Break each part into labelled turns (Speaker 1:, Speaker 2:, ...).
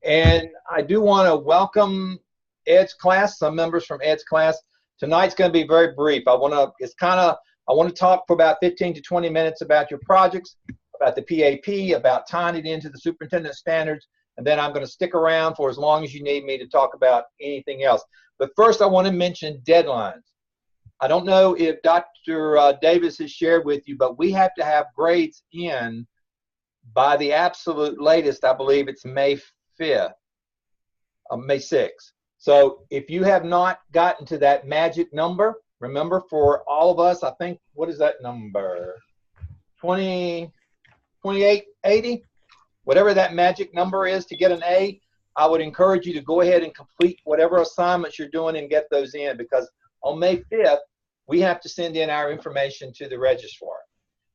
Speaker 1: And I do want to welcome Ed's class, some members from Ed's class. Tonight's going to be very brief. I want to talk for about 15 to 20 minutes about your projects, about the PAP, about tying it into the superintendent standards, and then I'm going to stick around for as long as you need me to talk about anything else. But first, I want to mention deadlines. I don't know if Dr. Davis has shared with you, but we have to have grades in by the absolute latest. I believe it's May 5th, May 6th. So if you have not gotten to that magic number, remember for all of us, I think, what is that number? 2880? Whatever that magic number is to get an A, I would encourage you to go ahead and complete whatever assignments you're doing and get those in, because on May 5th, we have to send in our information to the registrar.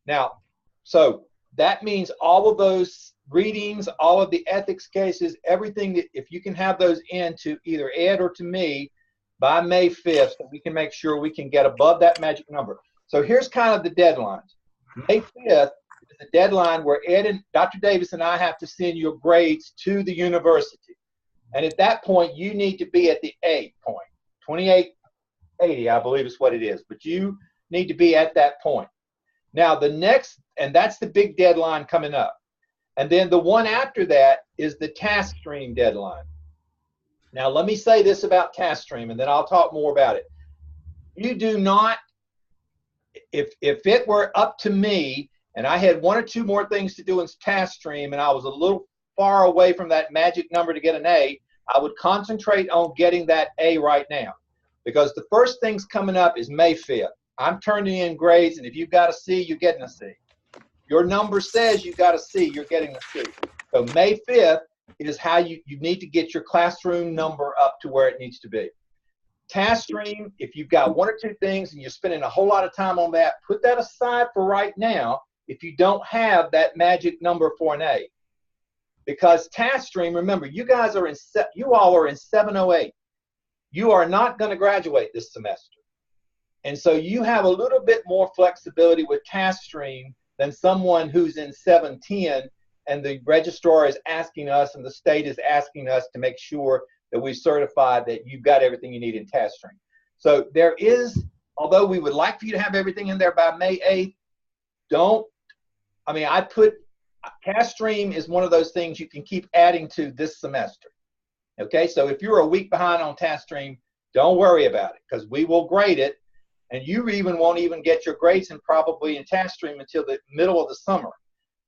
Speaker 1: Now, so that means all of those readings, all of the ethics cases, everything that, if you can have those in to either Ed or to me by May 5th, so we can make sure we can get above that magic number. So here's kind of the deadlines. May 5th is the deadline where Ed and Dr. Davis and I have to send your grades to the university. And at that point, you need to be at the A point, 2880, I believe is what it is. But you need to be at that point. Now, the next, and that's the big deadline coming up. And then the one after that is the task stream deadline. Now, let me say this about task stream, and then I'll talk more about it. You do not, if it were up to me, and I had one or two more things to do in task stream, and I was a little far away from that magic number to get an A, I would concentrate on getting that A right now. Because the first thing's coming up is May 5th. I'm turning in grades, and if you've got a C, you're getting a C. Your number says you got a C, you're getting a C. So May 5th is how you need to get your classroom number up to where it needs to be. Task stream, if you've got one or two things and you're spending a whole lot of time on that, put that aside for right now if you don't have that magic number for an A. Because task stream, remember, you all are in 708. You are not going to graduate this semester. And so you have a little bit more flexibility with task stream than someone who's in 710, and the registrar is asking us and the state is asking us to make sure that we certify that you've got everything you need in task stream. So there is, although we would like for you to have everything in there by May 8th, task stream is one of those things you can keep adding to this semester. Okay, so if you're a week behind on task stream, don't worry about it, because we will grade it. And you won't even get your grades in probably in task stream until the middle of the summer,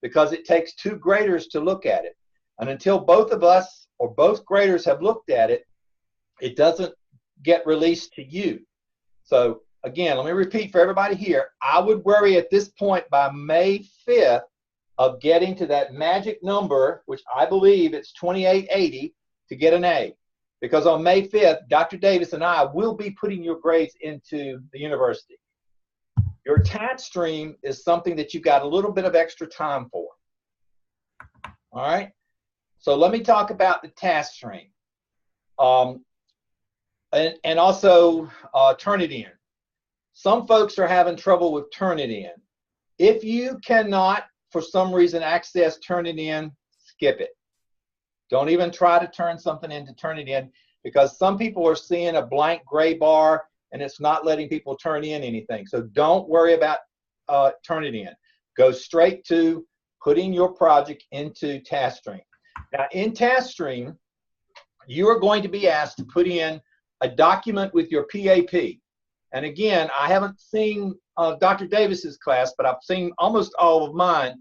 Speaker 1: because it takes two graders to look at it. And until both of us or both graders have looked at it, it doesn't get released to you. So again, let me repeat for everybody here. I would worry at this point by May 5th of getting to that magic number, which I believe it's 2880, to get an A. Because on May 5th, Dr. Davis and I will be putting your grades into the university. Your task stream is something that you've got a little bit of extra time for. All right? So let me talk about the task stream. And also Turnitin. Some folks are having trouble with Turnitin. If you cannot, for some reason, access Turnitin, skip it. Don't even try to turn something in to Turnitin, because some people are seeing a blank gray bar and it's not letting people turn in anything. So don't worry about Turnitin. Go straight to putting your project into task stream. Now in task stream, you are going to be asked to put in a document with your PAP. And again, I haven't seen Dr. Davis's class, but I've seen almost all of mine.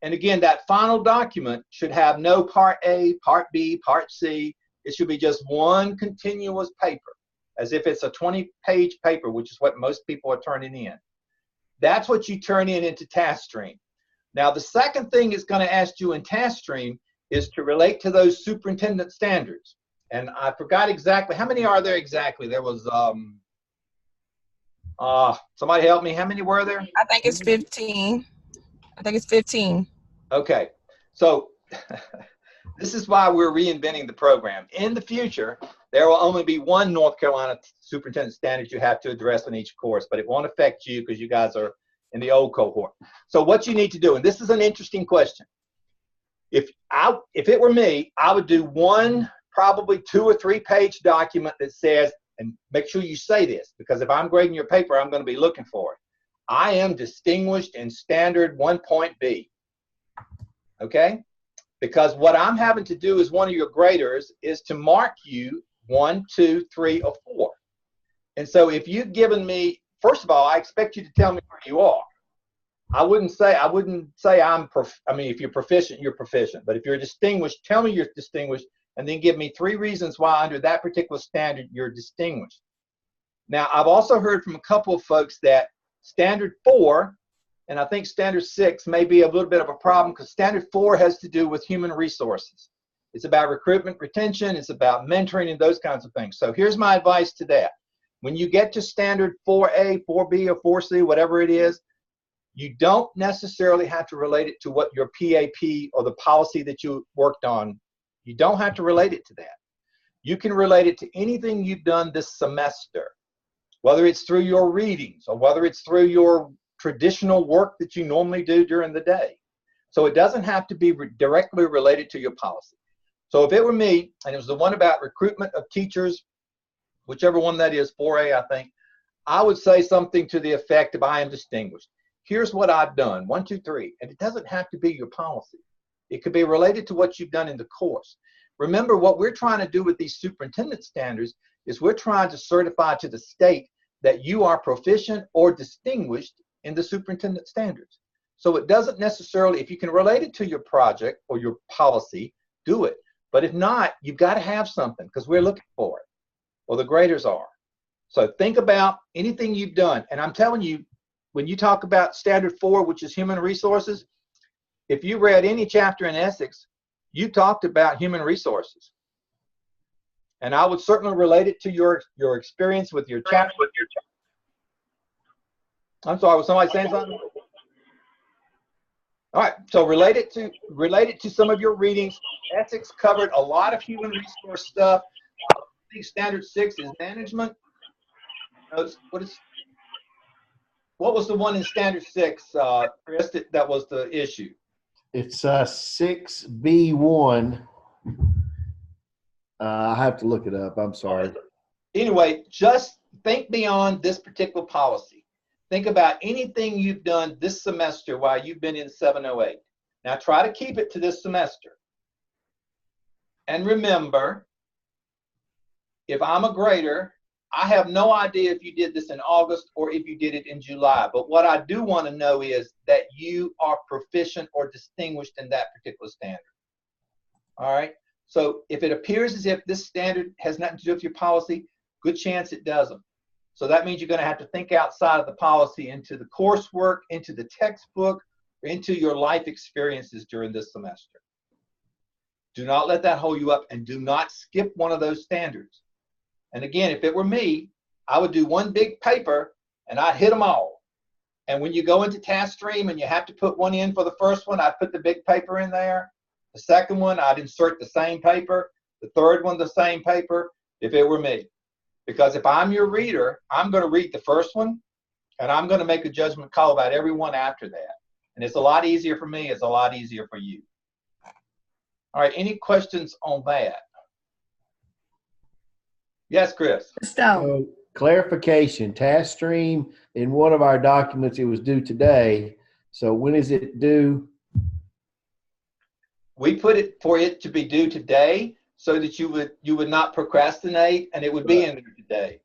Speaker 1: And again, that final document should have no Part A, Part B, Part C. It should be just one continuous paper, as if it's a 20-page paper, which is what most people are turning in. That's what you turn in into task stream. Now, the second thing it's going to ask you in task stream is to relate to those superintendent standards. And I forgot exactly, how many are there exactly? There was, somebody help me, how many were there?
Speaker 2: I think it's 15. I think it's 15.
Speaker 1: Okay, so this is why we're reinventing the program. In the future, there will only be one North Carolina superintendent standard you have to address in each course, but it won't affect you because you guys are in the old cohort. So what you need to do, and this is an interesting question. If it were me, I would do one, probably 2 or 3 page document that says, and make sure you say this, because if I'm grading your paper, I'm going to be looking for it. I am distinguished in standard 1.B. Okay? Because what I'm having to do as one of your graders is to mark you 1, 2, 3, or 4. And so if you've given me, first of all, I expect you to tell me where you are. I wouldn't say if you're proficient, you're proficient. But if you're distinguished, tell me you're distinguished, and then give me 3 reasons why under that particular standard you're distinguished. Now, I've also heard from a couple of folks that standard 4, and I think standard 6 may be a little bit of a problem, because standard 4 has to do with human resources. It's about recruitment, retention, it's about mentoring and those kinds of things. So here's my advice to that. When you get to standard 4A, 4B, or 4C, whatever it is, you don't necessarily have to relate it to what your PAP or the policy that you worked on. You don't have to relate it to that. You can relate it to anything you've done this semester, whether it's through your readings or whether it's through your traditional work that you normally do during the day. So it doesn't have to be directly related to your policy. So if it were me, and it was the one about recruitment of teachers, whichever one that is, 4A, I think, I would say something to the effect of, I am distinguished. Here's what I've done, 1, 2, 3. And it doesn't have to be your policy. It could be related to what you've done in the course. Remember, what we're trying to do with these superintendent standards is we're trying to certify to the state that you are proficient or distinguished in the superintendent standards. So it doesn't necessarily, if you can relate it to your project or your policy, do it. But if not, you've got to have something, because we're looking for it, or the graders are. So think about anything you've done. And I'm telling you, when you talk about standard 4, which is human resources, if you read any chapter in Essex, you talked about human resources. And I would certainly relate it to your experience with your chapter. I'm sorry, was somebody saying something? All right, so relate it to some of your readings. Essex covered a lot of human resource stuff. I think standard 6 is management. What was the one in standard 6, Chris, that was the issue?
Speaker 3: It's 6B1. I have to look it up. I'm sorry.
Speaker 1: Anyway, just think beyond this particular policy. Think about anything you've done this semester while you've been in 708. Now try to keep it to this semester. And remember, if I'm a grader, I have no idea if you did this in August or if you did it in July. But what I do want to know is that you are proficient or distinguished in that particular standard. All right? So if it appears as if this standard has nothing to do with your policy, good chance it doesn't. So that means you're going to have to think outside of the policy into the coursework, into the textbook, or into your life experiences during this semester. Do not let that hold you up, and do not skip one of those standards. And again, if it were me, I would do one big paper and I'd hit them all. And when you go into TaskStream and you have to put one in for the first one, I'd put the big paper in there. The second one, I'd insert the same paper. The third one, the same paper, if it were me. Because if I'm your reader, I'm going to read the first one and I'm going to make a judgment call about every one after that. And it's a lot easier for me. It's a lot easier for you. All right, any questions on that? Yes, Chris.
Speaker 4: Stone.
Speaker 3: Clarification, TaskStream, in one of our documents, it was due today. So when is it due?
Speaker 1: We put it for it to be due today so that you would not procrastinate, and it would be in there today.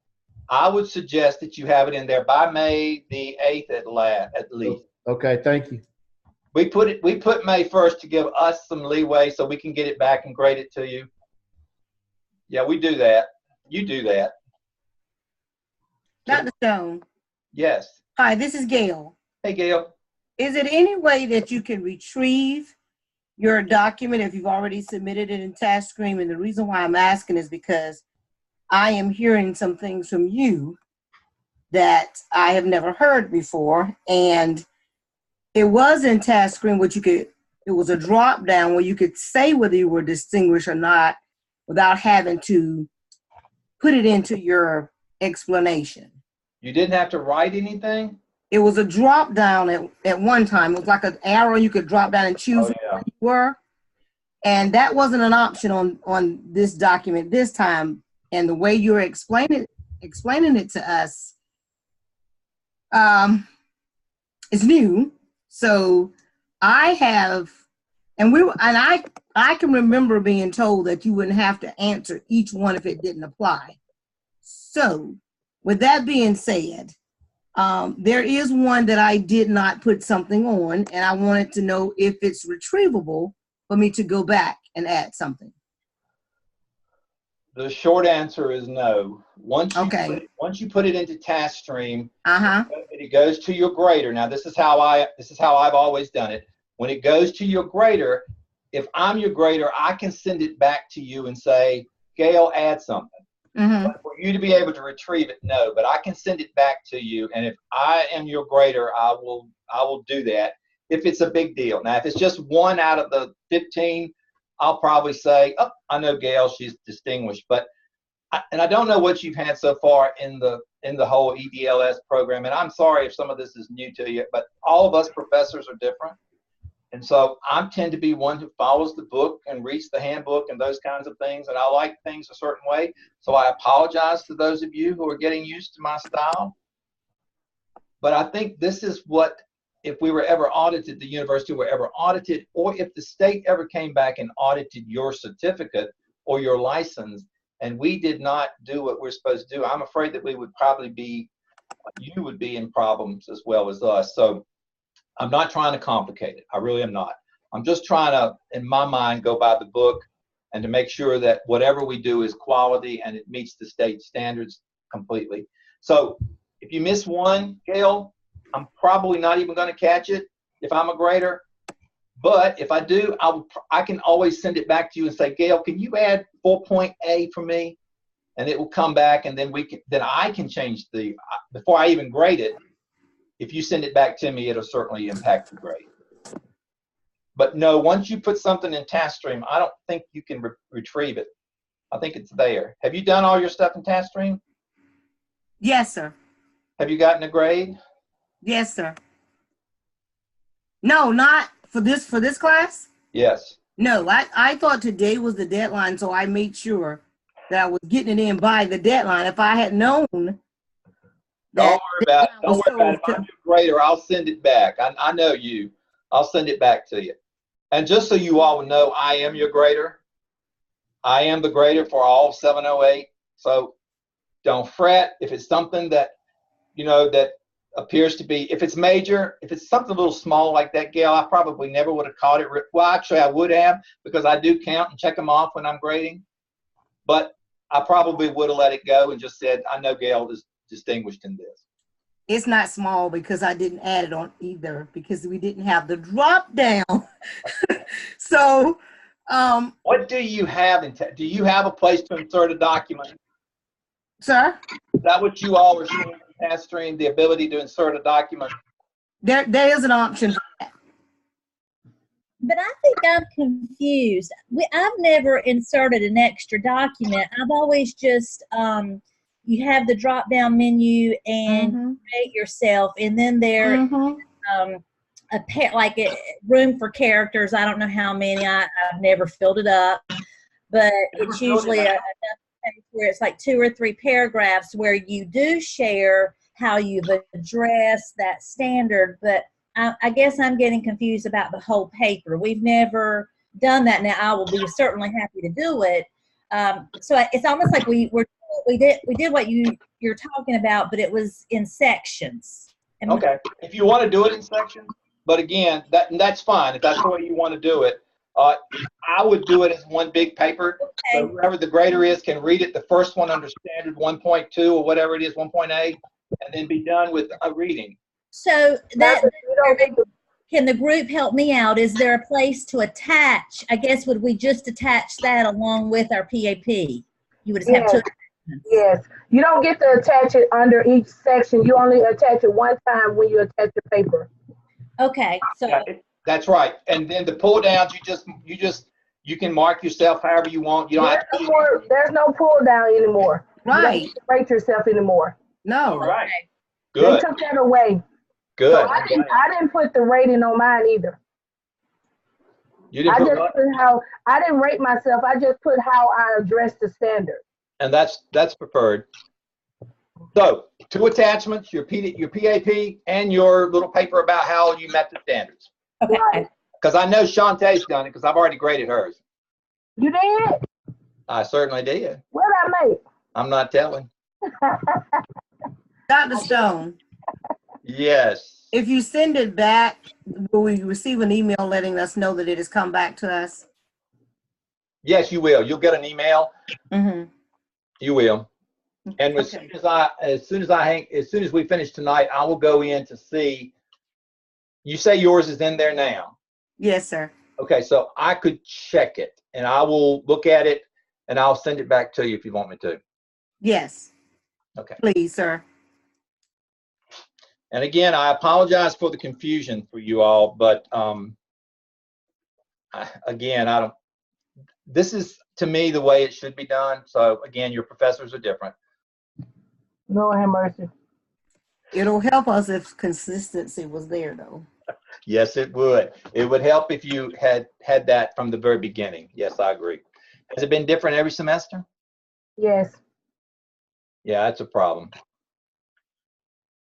Speaker 1: I would suggest that you have it in there by May the 8th at least.
Speaker 3: Okay, thank you.
Speaker 1: We put May 1st to give us some leeway so we can get it back and grade it to you. Yeah, we do that. You do that.
Speaker 4: Dr. Stone.
Speaker 1: Yes.
Speaker 4: Hi, this is Gail.
Speaker 1: Hey, Gail.
Speaker 4: Is it any way that you can retrieve your document if you've already submitted it in TaskStream? And the reason why I'm asking is because I am hearing some things from you that I have never heard before. And it was in TaskStream, it was a drop down where you could say whether you were distinguished or not without having to put it into your explanation.
Speaker 1: You didn't have to write anything?
Speaker 4: It was a drop down at one time. It was like an arrow you could drop down and choose where you were. And that wasn't an option on this document this time. And the way you're explaining it to us is new. So I can remember being told that you wouldn't have to answer each one if it didn't apply. So with that being said, there is one that I did not put something on, and I wanted to know if it's retrievable for me to go back and add something.
Speaker 1: The short answer is no. Once you
Speaker 4: Okay.
Speaker 1: put it into TaskStream,
Speaker 4: Uh-huh.
Speaker 1: it goes to your grader. Now this is how I've always done it. When it goes to your grader, if I'm your grader, I can send it back to you and say, Gail, add something.
Speaker 4: Mm-hmm.
Speaker 1: But for you to be able to retrieve it, no. But I can send it back to you, and if I am your grader, I will do that if it's a big deal. Now, if it's just one out of the 15, I'll probably say, oh, I know Gail, she's distinguished. But I don't know what you've had so far in the whole EDLS program, and I'm sorry if some of this is new to you, but all of us professors are different. And so I tend to be one who follows the book and reads the handbook and those kinds of things, and I like things a certain way. So I apologize to those of you who are getting used to my style. But I think this is what, if we were ever audited, the university were ever audited, or if the state ever came back and audited your certificate or your license, and we did not do what we're supposed to do, I'm afraid that we would probably be, you would be in problems as well as us. So I'm not trying to complicate it. I really am not. I'm just trying to, in my mind, go by the book and to make sure that whatever we do is quality and it meets the state standards completely. So if you miss one, Gail, I'm probably not even going to catch it if I'm a grader. But if I do, I can always send it back to you and say, Gail, can you add 4.A for me? And it will come back, and then I can change before I even grade it. If you send it back to me, it'll certainly impact the grade. But no, once you put something in TaskStream, I don't think you can retrieve it. I think it's there. Have you done all your stuff in TaskStream?
Speaker 4: Yes, sir.
Speaker 1: Have you gotten a grade?
Speaker 4: Yes, sir. No, not for this class.
Speaker 1: Yes.
Speaker 4: No, I thought today was the deadline, so I made sure that I was getting it in by the deadline. If I had known that,
Speaker 1: Don't worry about it. If I'm your grader, I'll send it back. I know you. I'll send it back to you. And just so you all know, I am your grader. I am the grader for all 708. So don't fret if it's something that, that appears to be, if it's major, if it's something a little small like that, Gail, I probably never would have caught it. Well, actually, I would have, because I do count and check them off when I'm grading. But I probably would have let it go and just said, I know Gail is distinguished in this.
Speaker 4: It's not small because I didn't add it on either because we didn't have the drop down. So,
Speaker 1: what do you have do you have a place to insert a document?
Speaker 4: Sir?
Speaker 1: Is that what you all are showing in TaskStream, the ability to insert a document?
Speaker 4: There is an option for that.
Speaker 5: But I think I'm confused. I've never inserted an extra document. I've always just, you have the drop-down menu and create yourself, and then there like a room for characters. I don't know how many. I've never filled it up, but it's usually enough page where it's like 2 or 3 paragraphs where you do share how you've addressed that standard. But I guess I'm getting confused about the whole paper. We've never done that. Now I will be certainly happy to do it. So it's almost like we did what you're talking about, but it was in sections.
Speaker 1: Okay, if you want to do it in sections, but again, that's fine if that's the way you want to do it. I would do it as one big paper. Okay. So whoever the grader is can read it, the first one under standard 1.2 or whatever it is, 1.8, and then be done with a reading.
Speaker 5: So can the group help me out? Is there a place to attach? I guess would we just attach that along with our PAP? You would just have 2 attachments.
Speaker 6: Yes. You don't get to attach it under each section. You only attach it one time when you attach your paper.
Speaker 5: Okay. So
Speaker 1: that's right. And then the pull downs, you can mark yourself however you want. You don't have to.
Speaker 6: There's no pull down anymore.
Speaker 4: Right.
Speaker 6: You don't rate yourself anymore.
Speaker 4: No.
Speaker 1: Right.
Speaker 5: Okay.
Speaker 1: Good.
Speaker 6: They took that away.
Speaker 1: Good.
Speaker 6: So I didn't put the rating on mine either.
Speaker 1: You didn't
Speaker 6: I
Speaker 1: put
Speaker 6: just
Speaker 1: what?
Speaker 6: put how, I didn't rate myself. I just put how I addressed the standard.
Speaker 1: And that's preferred. So 2 attachments, your PAP and your little paper about how you met the standards.
Speaker 6: Right.
Speaker 1: Because I know Shantae's done it because I've already graded hers.
Speaker 6: You did?
Speaker 1: I certainly did.
Speaker 6: What I make?
Speaker 1: I'm not telling.
Speaker 4: Dr. Stone,
Speaker 1: Yes.
Speaker 4: if you send it back, will we receive an email letting us know that it has come back to us?
Speaker 1: Yes, you will. You'll get an email.
Speaker 4: Mm-hmm.
Speaker 1: You will. And as
Speaker 4: Okay.
Speaker 1: soon as we finish tonight, I will go in to see. You say yours is in there now.
Speaker 4: Yes, sir.
Speaker 1: Okay, so I could check it and I will look at it and I'll send it back to you if you want me to.
Speaker 4: Yes.
Speaker 1: Okay.
Speaker 4: Please, sir.
Speaker 1: And again, I apologize for the confusion for you all, but this is to me the way it should be done. So again, your professors are different.
Speaker 6: Lord have mercy.
Speaker 4: It'll help us if consistency was there, though.
Speaker 1: Yes, it would. It would help if you had that from the very beginning. Yes, I agree. Has it been different every semester?
Speaker 6: Yes.
Speaker 1: Yeah, that's a problem.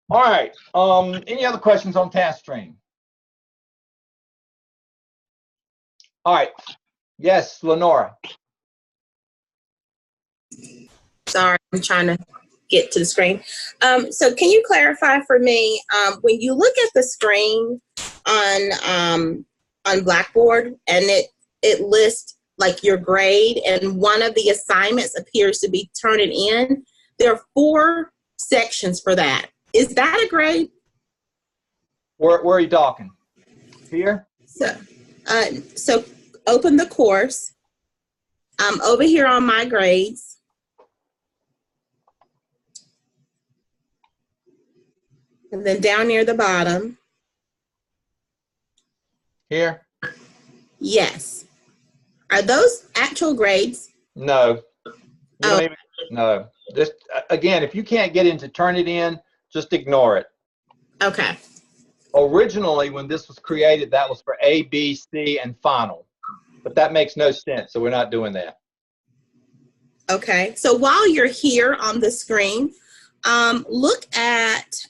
Speaker 1: All right. Any other questions on TaskStream? All right. Yes, Lenora.
Speaker 7: Sorry, I'm trying to get to the screen. So can you clarify for me, when you look at the screen on Blackboard and it lists like your grade and one of the assignments appears to be turn it in, there are 4 sections for that. Is that a grade?
Speaker 1: Where are you talking? Here?
Speaker 7: So open the course. Over here on my grades. And then down near the bottom.
Speaker 1: Here?
Speaker 7: Yes. Are those actual grades?
Speaker 1: No. You
Speaker 7: Oh.
Speaker 1: don't even, no. Just again, if you can't get into Turnitin, just ignore it.
Speaker 7: Okay.
Speaker 1: Originally, when this was created, that was for A, B, C, and final. But that makes no sense, so we're not doing that.
Speaker 7: Okay. So while you're here on the screen, look at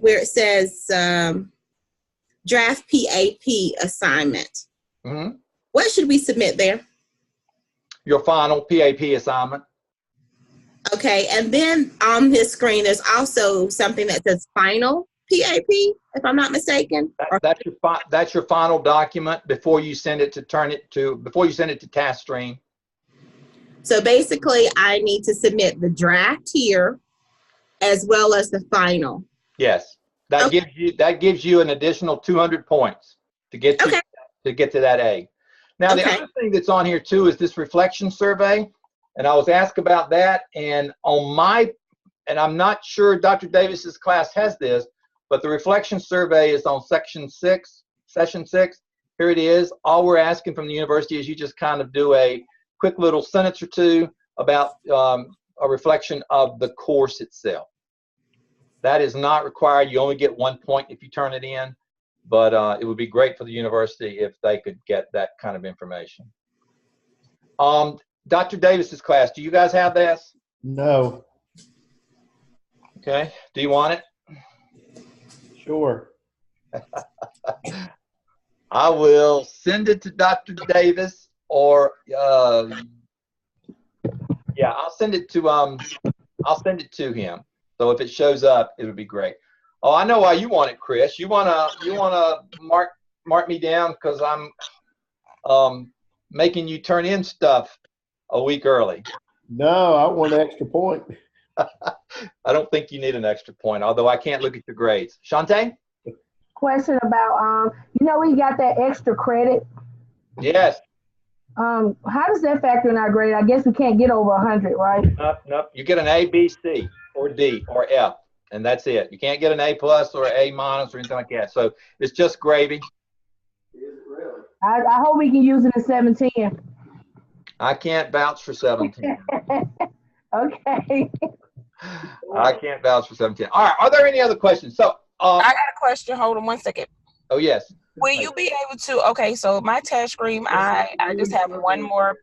Speaker 7: where it says draft PAP assignment.
Speaker 1: Mm-hmm.
Speaker 7: What should we submit there?
Speaker 1: Your final PAP assignment.
Speaker 7: Okay. And then on this screen, there's also something that says final PAP, if I'm not mistaken.
Speaker 1: That's your final document before you send it to TaskStream.
Speaker 7: So basically, I need to submit the draft here as well as the final.
Speaker 1: Yes, that gives you an additional 200 points to get to that A. Now the other thing that's on here too is this reflection survey, and I was asked about that. And I'm not sure Dr. Davis's class has this, but the reflection survey is on session 6. Here it is. All we're asking from the university is you just kind of do a quick little sentence or two about a reflection of the course itself. That is not required. You only get 1 point if you turn it in, but it would be great for the university if they could get that kind of information. Dr. Davis's class, do you guys have this?
Speaker 3: No.
Speaker 1: Okay. Do you want it?
Speaker 3: Sure.
Speaker 1: I will send it to Dr. Davis, or I'll send it to him. So if it shows up, it would be great. Oh, I know why you want it, Chris. You wanna mark me down because I'm making you turn in stuff a week early.
Speaker 3: No, I want an extra point.
Speaker 1: I don't think you need an extra point, although I can't look at your grades. Shantae?
Speaker 6: Question about, we got that extra credit.
Speaker 1: Yes.
Speaker 6: How does that factor in our grade? I guess we can't get over 100, right?
Speaker 1: Nope. You get an A, B, C, or D, or F, and that's it. You can't get an A plus or A minus or anything like that. So it's just gravy.
Speaker 6: I hope we can use it in 17.
Speaker 1: I can't vouch for 17.
Speaker 6: Okay.
Speaker 1: I can't vouch for 17. All right. Are there any other questions? So,
Speaker 2: I got a question. Hold on 1 second.
Speaker 1: oh yes.
Speaker 2: Will you be able to? Okay, so my task screen, I just have one more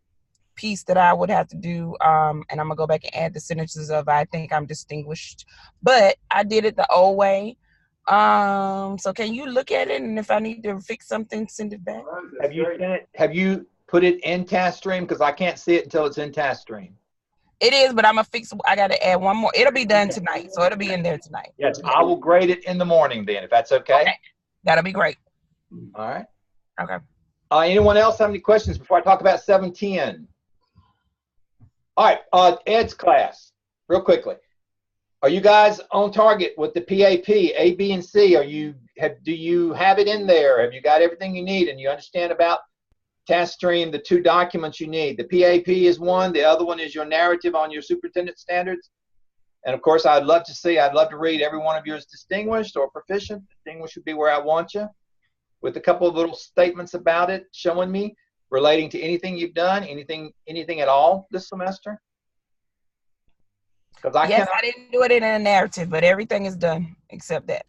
Speaker 2: piece that I would have to do, and I'm gonna go back and add the sentences of I think I'm distinguished, but I did it the old way. So can you look at it, and if I need to fix something, send it back?
Speaker 1: Have you sent it? Have you put it in TaskStream? Because I can't see it until it's in TaskStream.
Speaker 2: It is, but I'm gonna fix. I gotta add one more. It'll be done tonight, so it'll be in there tonight.
Speaker 1: Yes, I will grade it in the morning then, if that's okay.
Speaker 2: Okay. That'll be great.
Speaker 1: All right.
Speaker 2: Okay.
Speaker 1: Anyone else have any questions before I talk about 710? All right, Ed's class, real quickly. Are you guys on target with the PAP, A, B, and C? Do you have it in there? Have you got everything you need and you understand about TaskStream, the 2 documents you need? The PAP is one, the other one is your narrative on your superintendent standards. And of course, I'd love to read every one of yours distinguished or proficient. Distinguished would be where I want you, with a couple of little statements about it, showing me, relating to anything you've done, anything at all this semester. Because I
Speaker 2: didn't do it in a narrative, but everything is done except that.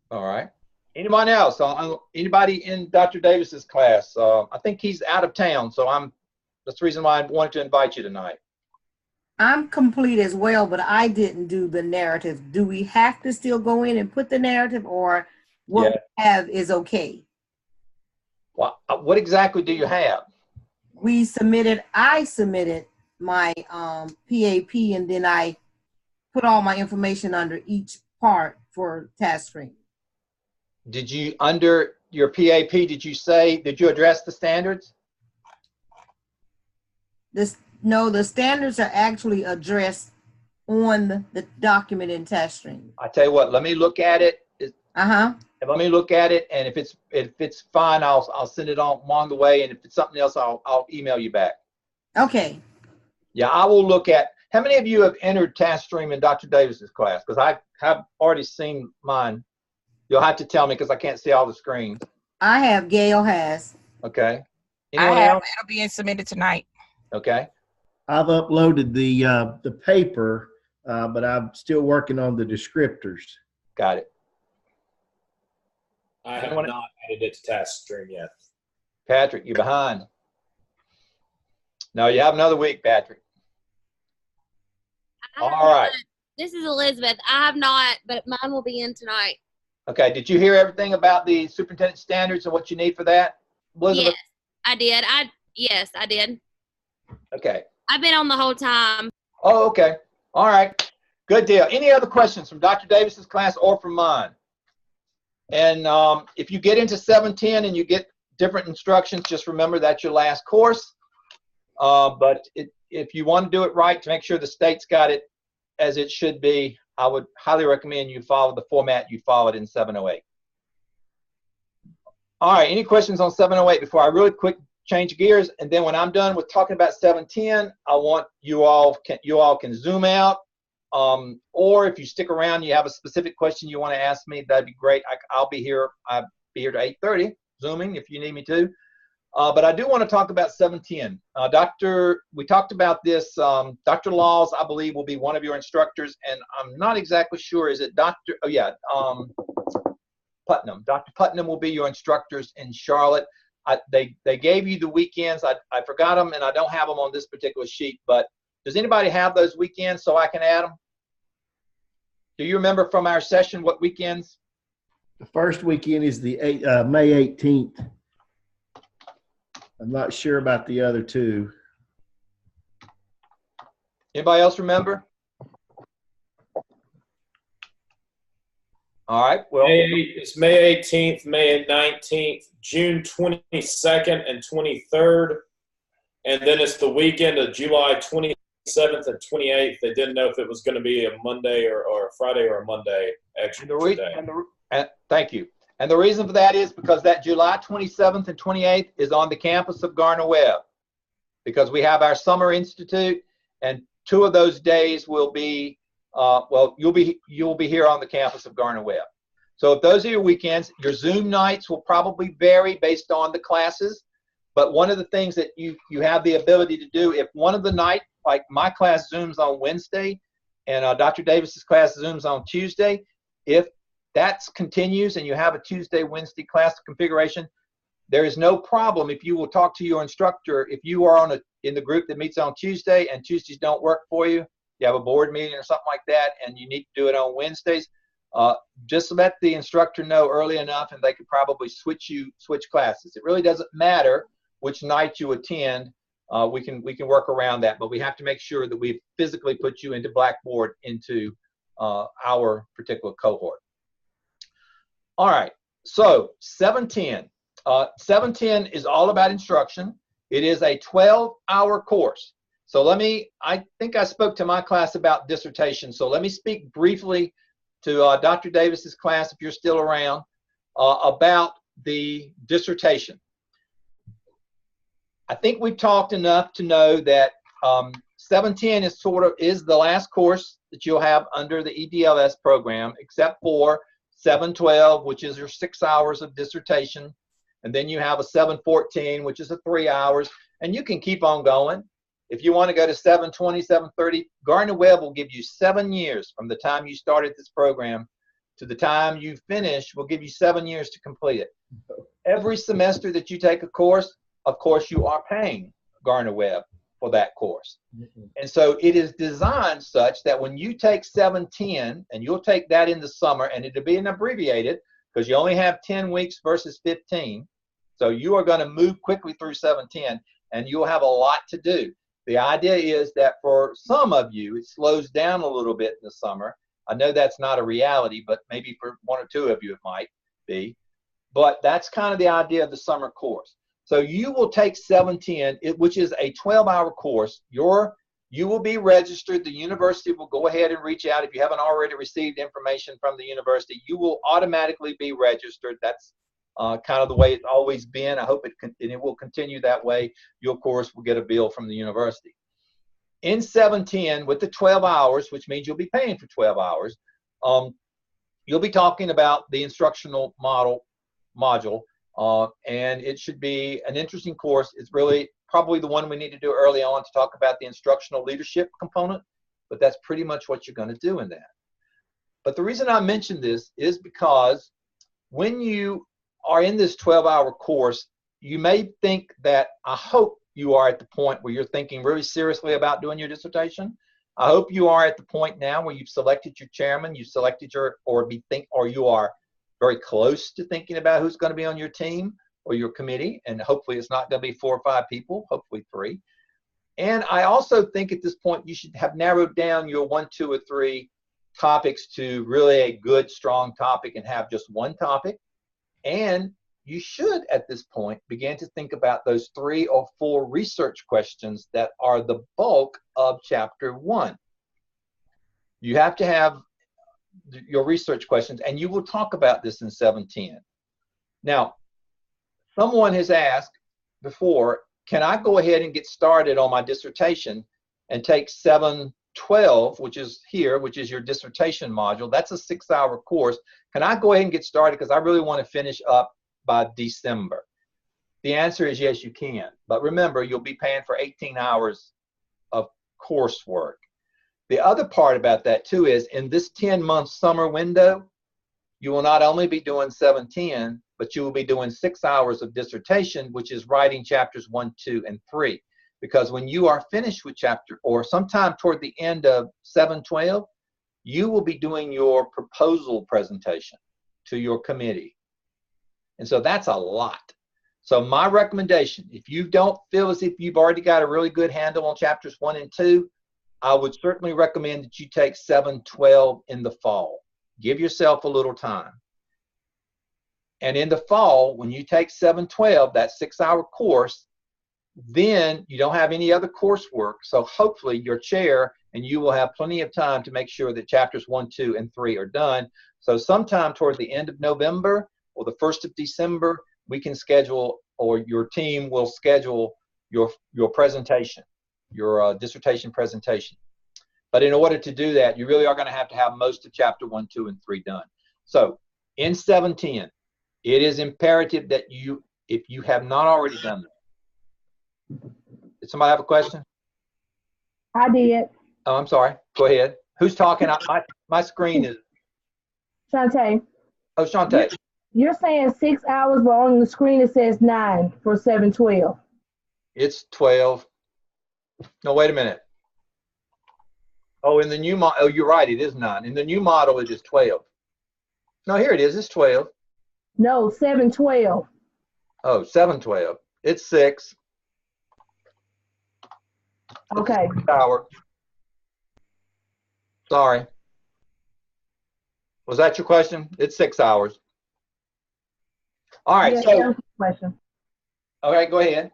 Speaker 1: All right. Anyone else? Anybody in Dr. Davis's class? I think he's out of town, so that's the reason why I wanted to invite you tonight.
Speaker 4: I'm complete as well, but I didn't do the narrative. Do we have to still go in and put the narrative, or what we have is okay?
Speaker 1: Well, what exactly do you have?
Speaker 4: I submitted my PAP, and then I put all my information under each part for TaskStream.
Speaker 1: Did you, under your PAP, did you address the standards?
Speaker 4: No, the standards are actually addressed on the document in TaskStream.
Speaker 1: I tell you what, let me look at it. Let me look at it, and if it's fine, I'll send it on along the way, and if it's something else, I'll email you back.
Speaker 4: Okay.
Speaker 1: Yeah, I will look at. How many of you have entered TaskStream in Dr. Davis's class? Because I have already seen mine. You'll have to tell me because I can't see all the screens.
Speaker 4: I have. Gail has.
Speaker 1: Okay.
Speaker 2: Anyone else? It'll be submitted tonight.
Speaker 1: Okay.
Speaker 3: I've uploaded the paper, but I'm still working on the descriptors.
Speaker 1: Got it.
Speaker 8: I have not added it to TaskStream yet.
Speaker 1: Patrick, you're behind. No, you have another week, Patrick. All right.
Speaker 9: This is Elizabeth. I have not, but mine will be in tonight.
Speaker 1: Okay. Did you hear everything about the superintendent standards and what you need for that, Elizabeth?
Speaker 9: Yes, I did. Yes, I did.
Speaker 1: Okay.
Speaker 9: I've been on the whole time.
Speaker 1: Oh, okay. All right. Good deal. Any other questions from Dr. Davis's class or from mine? And if you get into 710 and you get different instructions, just remember that's your last course. But if you want to do it right to make sure the state's got it as it should be, I would highly recommend you follow the format you followed in 708. All right, any questions on 708 before I really quick change gears? And then when I'm done with talking about 710, I want you all can zoom out. Or if you stick around, you have a specific question you want to ask me, that'd be great. I'll be here. I'll be here to 8:30, zooming if you need me to. But I do want to talk about 710. We talked about this. Dr. Laws, I believe, will be one of your instructors, and I'm not exactly sure. Is it Dr. Oh yeah, Putnam. Dr. Putnam will be your instructors in Charlotte. They gave you the weekends. I forgot them, and I don't have them on this particular sheet. But does anybody have those weekends so I can add them? Do you remember from our session what weekends?
Speaker 3: The first weekend is the May 18th. I'm not sure about the other two.
Speaker 1: Anybody else remember? All right. Well,
Speaker 8: It's May 18th, May 19th, June 22nd and 23rd. And then it's the weekend of July 27th and 28th. They didn't know if it was going to be a Monday or a Friday or a Monday extra day.
Speaker 1: Thank you. And the reason for that is because that July 27th and 28th is on the campus of Gardner-Webb, because we have our summer institute, and 2 of those days will be you'll be here on the campus of Gardner-Webb. So if those are your weekends, your Zoom nights will probably vary based on the classes. But one of the things that you have the ability to do, if one of the night, like my class Zooms on Wednesday, and Dr. Davis's class Zooms on Tuesday, if that continues and you have a Tuesday, Wednesday class configuration, there is no problem if you will talk to your instructor. If you are in the group that meets on Tuesday and Tuesdays don't work for you, you have a board meeting or something like that, and you need to do it on Wednesdays, just let the instructor know early enough, and they could probably switch classes. It really doesn't matter which night you attend. We can work around that, but we have to make sure that we physically put you into Blackboard into our particular cohort. All right, so 710. 710 is all about instruction. It is a 12-hour course. So I think I spoke to my class about dissertation. So let me speak briefly to Dr. Davis's class, if you're still around, about the dissertation. I think we've talked enough to know that 710 is the last course that you'll have under the EDLS program, except for 712, which is your 6 hours of dissertation. And then you have a 714, which is a 3 hours, and you can keep on going. If you want to go to 720, 730, Gardner-Webb will give you 7 years from the time you started this program to the time you finish. Will give you 7 years to complete it. Every semester that you take a course, of course, you are paying Gardner-Webb for that course. And so it is designed such that when you take 710, and you'll take that in the summer, and it'll be an abbreviated because you only have 10 weeks versus 15. So you are going to move quickly through 710, and you'll have a lot to do. The idea is that for some of you, it slows down a little bit in the summer. I know that's not a reality, but maybe for one or two of you it might be. But that's kind of the idea of the summer course. So you will take 710, which is a 12-hour course. You will be registered. The university will go ahead and reach out. If you haven't already received information from the university, you will automatically be registered. That's kind of the way it's always been. I hope it will continue that way. You, of course, will get a bill from the university. In 710, with the 12 hours, which means you'll be paying for 12 hours, you'll be talking about the instructional module, and it should be an interesting course. It's really probably the one we need to do early on to talk about the instructional leadership component, but that's pretty much what you're going to do in that. But the reason I mention this is because when you are in this 12-hour course, you may think that, I hope you are at the point where you're thinking really seriously about doing your dissertation. I hope you are at the point now where you've selected your chairman, you've selected or you are very close to thinking about who's going to be on your team or your committee, and hopefully it's not going to be 4 or 5 people, hopefully 3. And I also think at this point you should have narrowed down your 1, 2, or 3 topics to really a good, strong topic and have just one topic. And you should, at this point, begin to think about those 3 or 4 research questions that are the bulk of Chapter 1. You have to have your research questions, and you will talk about this in 710. Now, someone has asked before, can I go ahead and get started on my dissertation and take 712, which is your dissertation module? That's a 6-hour course. Can I go ahead and get started because I really want to finish up by December? The answer is yes, you can. But remember, you'll be paying for 18 hours of coursework. The other part about that too is in this 10-month summer window, you will not only be doing 710, but you will be doing 6 hours of dissertation, which is writing chapters 1, 2, and 3. Because when you are finished with chapter, or sometime toward the end of 712, you will be doing your proposal presentation to your committee. And so that's a lot. So my recommendation, if you don't feel as if you've already got a really good handle on chapters 1 and 2, I would certainly recommend that you take 712 in the fall. Give yourself a little time. And in the fall, when you take 712, that 6-hour course, then you don't have any other coursework. So hopefully your chair and you will have plenty of time to make sure that chapters 1, 2, and 3 are done. So sometime toward the end of November or the 1st of December, we can schedule, or your team will schedule your presentation, your dissertation presentation. But in order to do that, you really are going to have most of chapter 1, 2, and 3 done. So in 710, it is imperative that you, if you have not already done that. Did somebody have a question?
Speaker 6: I did.
Speaker 1: Oh, I'm sorry. Go ahead. Who's talking? My screen is.
Speaker 6: Shantae.
Speaker 1: Oh, Shante.
Speaker 6: You're saying 6 hours, but on the screen it says 9 for 7/12.
Speaker 1: It's 12. No, wait a minute. Oh, in the new model, oh, you're right, it is 9. In the new model, it is 12. No, here it is, it's 12.
Speaker 6: No, 7/12.
Speaker 1: Oh, 7/12. It's 6.
Speaker 6: Okay.
Speaker 1: 6 hour. Sorry. Was that your question? It's 6 hours. All right,
Speaker 6: Yeah,
Speaker 1: so,
Speaker 6: that was the question.
Speaker 1: okay, go ahead.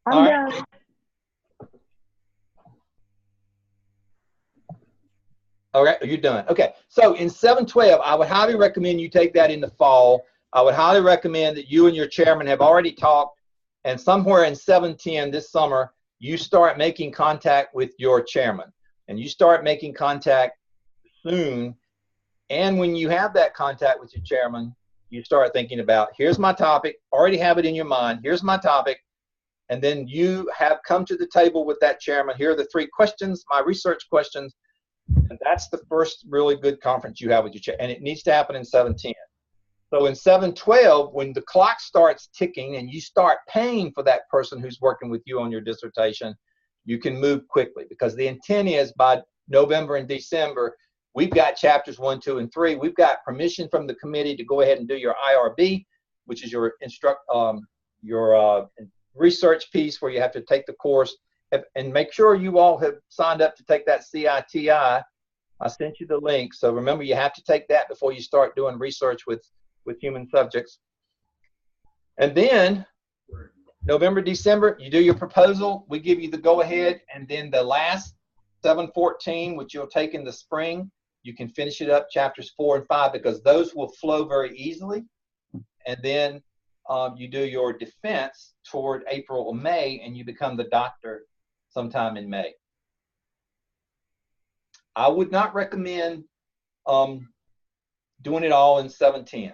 Speaker 6: I'm
Speaker 1: All right.
Speaker 6: done.
Speaker 1: All right, you're done. Okay, so in 7/12, I would highly recommend you take that in the fall. I would highly recommend that you and your chairman have already talked, and somewhere in 7/10 this summer, you start making contact with your chairman, and you start making contact soon. And when you have that contact with your chairman, you start thinking about, here's my topic, already have it in your mind, here's my topic, and then you have come to the table with that chairman. Here are the 3 questions, my research questions. And that's the first really good conference you have with your chair. And it needs to happen in 7/10. So in 7/12, when the clock starts ticking and you start paying for that person who's working with you on your dissertation, you can move quickly, because the intent is by November and December, we've got chapters 1, 2, and 3. We've got permission from the committee to go ahead and do your IRB, which is your research piece where you have to take the course. And make sure you all have signed up to take that CITI. I sent you the link. So remember, you have to take that before you start doing research with human subjects. And then November, December, you do your proposal. We give you the go-ahead. And then the last 7/14, which you'll take in the spring, you can finish it up, chapters 4 and 5, because those will flow very easily. And then you do your defense toward April or May, and you become the doctor sometime in May. I would not recommend doing it all in 7/10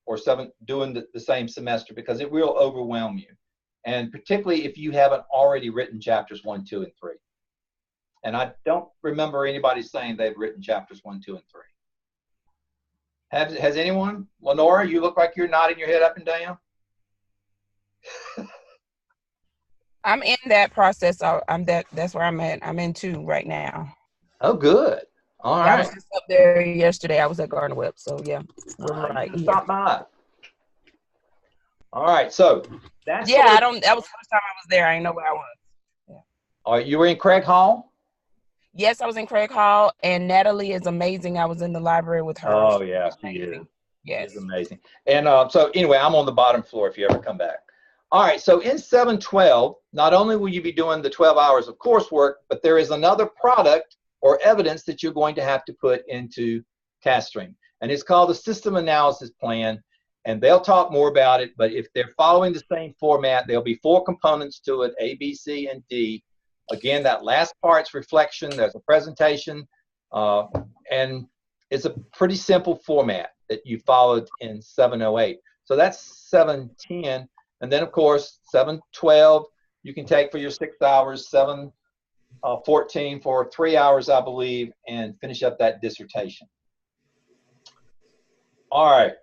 Speaker 1: or doing the same semester, because it will overwhelm you. And particularly if you haven't already written chapters 1, 2, and 3. And I don't remember anybody saying they've written chapters 1, 2, and 3. Has anyone? Lenora, you look like you're nodding your head up and down.
Speaker 2: I'm in that process. That's where I'm at. I'm in 2 right now.
Speaker 1: Oh, good. All
Speaker 2: I was
Speaker 1: right.
Speaker 2: just up there yesterday. I was at Gardner Webb, so yeah, we're right here.
Speaker 1: Stop by. All right, so that's
Speaker 2: Yeah, that was the first time I was there. I didn't know where I was. Yeah.
Speaker 1: All right, you were in Craig Hall?
Speaker 2: Yes, I was in Craig Hall, and Natalie is amazing. I was in the library with her.
Speaker 1: Oh, yeah, she is.
Speaker 2: Yes.
Speaker 1: She's amazing. And so anyway, I'm on the bottom floor if you ever come back. All right, so in 7/12, not only will you be doing the 12 hours of coursework, but there is another product or evidence that you're going to have to put into TaskStream. And it's called the System Analysis Plan. And they'll talk more about it, but if they're following the same format, there'll be 4 components to it, A, B, C, and D. Again, that last part's reflection. There's a presentation, and it's a pretty simple format that you followed in 708. So that's 710. And then, of course, 712, you can take for your 6 hours, 714 for 3 hours, I believe, and finish up that dissertation. All right.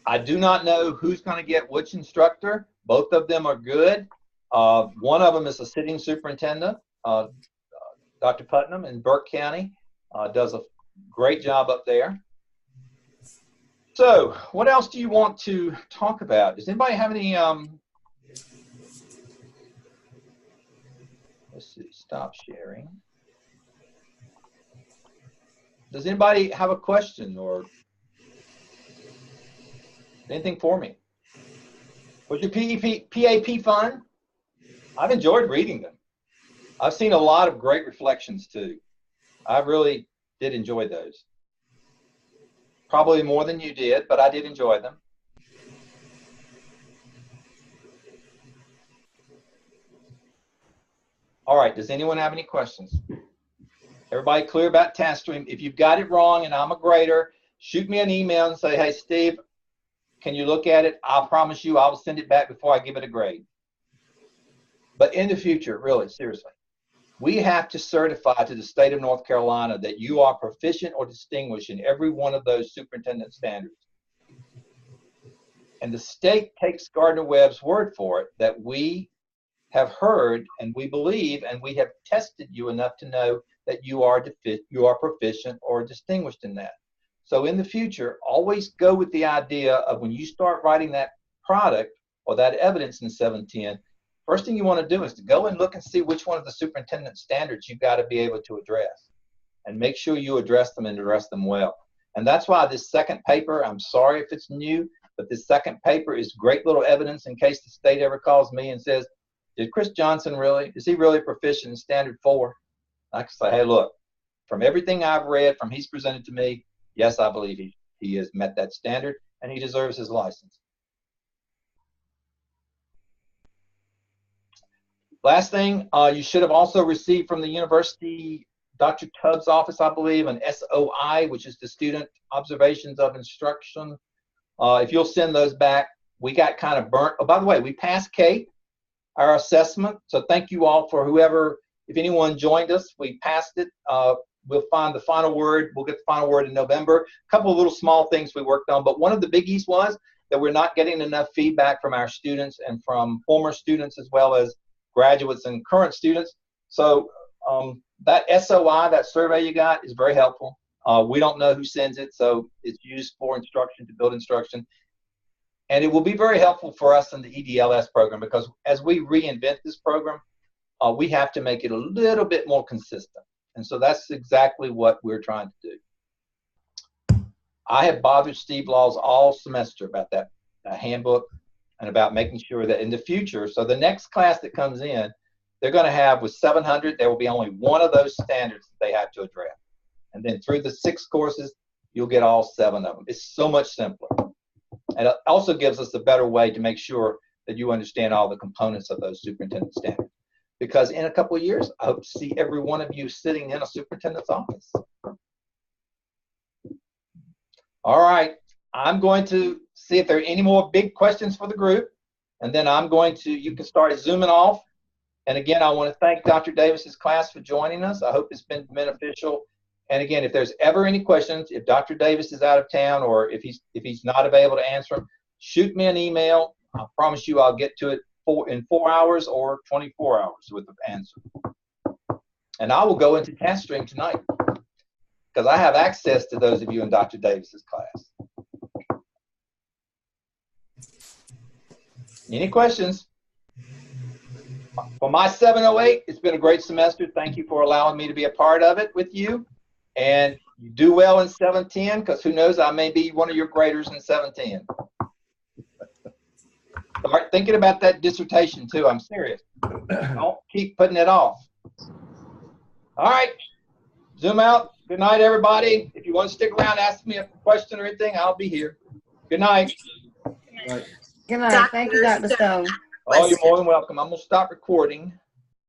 Speaker 1: I do not know who's going to get which instructor. Both of them are good. One of them is a sitting superintendent, Dr. Putnam in Burke County, does a great job up there. So what else do you want to talk about? Does anybody have any, let's see, stop sharing. Does anybody have a question or anything for me? Was your PAP fun? I've enjoyed reading them. I've seen a lot of great reflections too. I really did enjoy those. Probably more than you did, but I did enjoy them. All right, does anyone have any questions? Everybody clear about TaskStream? If you've got it wrong and I'm a grader, shoot me an email and say, hey, Steve, can you look at it? I promise you I will send it back before I give it a grade. But in the future, really, seriously. we have to certify to the state of North Carolina that you are proficient or distinguished in every one of those superintendent standards. And the state takes Gardner-Webb's word for it that we have heard and we believe and we have tested you enough to know that you are proficient or distinguished in that. So in the future, always go with the idea of when you start writing that product or that evidence in 710, first thing you want to do is to go and look and see which one of the superintendent standards you've got to be able to address, and make sure you address them and address them well. And that's why this second paper, I'm sorry if it's new, but this second paper is great little evidence in case the state ever calls me and says, did Chris Johnson is he really proficient in standard 4? I can say, hey, look, from everything I've read, from he's presented to me, yes, I believe he has met that standard and he deserves his license. Last thing, you should have also received from the university, Dr. Tubbs' office, I believe, an SOI, which is the Student Observations of Instruction. If you'll send those back, we got kind of burnt. Oh, by the way, we passed Kate, our assessment. So thank you all for whoever, if anyone joined us, we passed it. We'll find the final word. We'll get the final word in November. A couple of little small things we worked on, but one of the biggies was that we're not getting enough feedback from our students and from former students as well as graduates and current students. So that SOI, that survey you got, is very helpful. We don't know who sends it, so it's used for instruction, to build instruction. And it will be very helpful for us in the EDLS program, because as we reinvent this program, we have to make it a little bit more consistent. And so that's exactly what we're trying to do. I have bothered Steve Laws all semester about that handbook and about making sure that in the future, so the next class that comes in, they're going to have, with 700, there will be only one of those standards that they have to address. And then through the 6 courses, you'll get all 7 of them. It's so much simpler. And it also gives us a better way to make sure that you understand all the components of those superintendent standards. Because in a couple of years, I hope to see every one of you sitting in a superintendent's office. All right, I'm going to see if there are any more big questions for the group. And then I'm going to, you can start zooming off. And again, I want to thank Dr. Davis's class for joining us. I hope it's been beneficial. And again, if there's ever any questions, if Dr. Davis is out of town or if he's not available to answer them, shoot me an email. I promise you I'll get to it in 4 hours or 24 hours with the answer. And I will go into TaskStream tonight because I have access to those of you in Dr. Davis's class. Any questions? For my 708, it's been a great semester. Thank you for allowing me to be a part of it with you. And you do well in 710, because who knows, I may be one of your graders in 710. Start thinking about that dissertation too. I'm serious. Don't keep putting it off. All right. Zoom out. Good night, everybody. If you want to stick around, ask me a question or anything, I'll be here. Good night.
Speaker 4: Good night. Thank you, Dr. Stone.
Speaker 1: Oh, you're more than welcome. I'm going to stop recording.